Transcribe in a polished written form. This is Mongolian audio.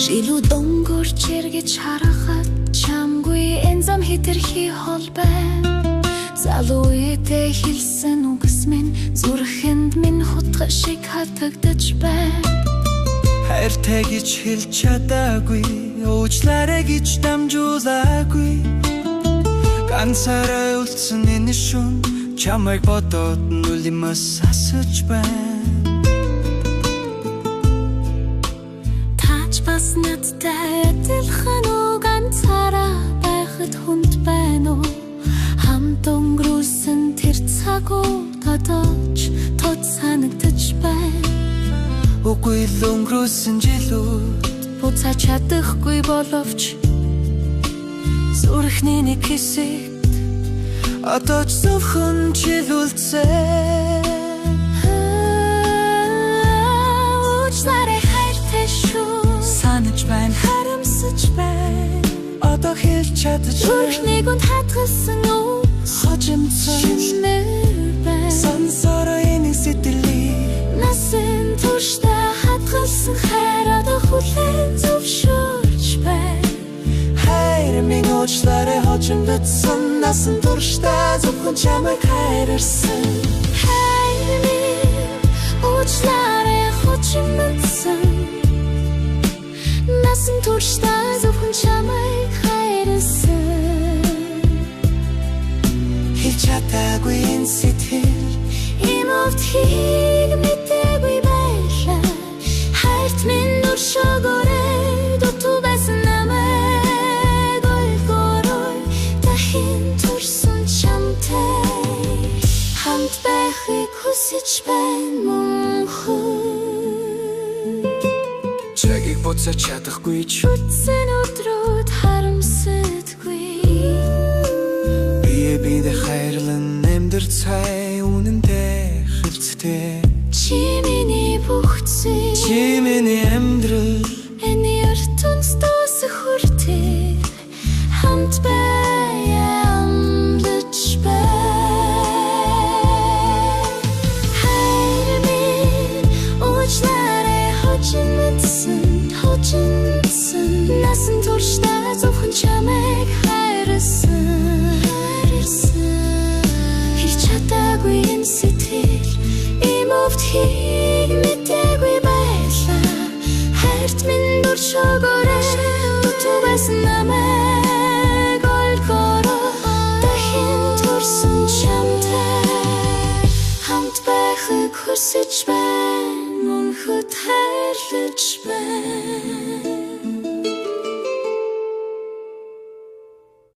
Жилүүд өнгөрч эргэж харахад чамгүй энэ зам хэтэрхий хол байна. Залуу үедээ хэлсэн үгс минь зүрхэнд минь хутга шиг хатагдаж байна. Хайртай гэж хэлж чадаагүй, уучлаарай гэж дамжуулаагүй. Ганцаараа үлдсэн энэ шөнө чамайг бодоод нүлимээс асаж байна. Бас надтай адилхан уу ганцаараа байхад хүнд байна уу? Хамт өнгөрүүлсэн тэр цагууд одооч тод санагдаж байна. Үгүй л өнгөрүүлсэн жилүүд буцаж чадахгүй боловч зүрхний нэг хэсэгт одооч зөвхөн чилүүлсэн. Уучлаарай хайртай шүү. Санаж байна, харамсаж байна. Одоо хэлж чадаж зүрхнийг үнд хатгалсан уу? хожимдсан Чимээр байна. Сонсороо энэ сэтгэлийг Насан туршдаа хатгалсан хайр одоо хүлээн зөвшөөрч байна. хайр минь уучлаарай хожимдсан насан туршдаа зөвхөн чамайг хайрлсан. Хайр минь уучлаарай хожимдсан насан туршдаа зөвхөн чамайг хайрлсан. Хэлж чадаагүй энэ сэтгэл Ийм өвдхийг мэдээгүй байлаа. Хайрт минь өршөөгөөрэй дутуу байсан намайг ойлгоорой. Дахин турсан чамтай хамт байхыг хүсэж байна мөн хөө. чагийг буцаж чадахгүй ч Үтсэн өдрүүд харамсадгүй. бие биедээ хайрлан амьдар цай үнэндээ хэлцтэй. Чи миний бүх зүйл, Чи миний амьдрал энэ ертөнц дуусах хүртэл хамт амьдарч байна. Хайр минь уучлаарай хожимдсан насан туршдаа зөвхөн чамайг хайрлсан. Хэлж чадаагүй энэ сэтгэл ийм өвдхийг мэдээгүй байлаа. Хайрт минь өршөөгөөрэй дутуу байсан намайг ойлгоорой. Дахин турсан чамтай хамт байхыг хүсэж байна мөн хөт хайрлаж байна.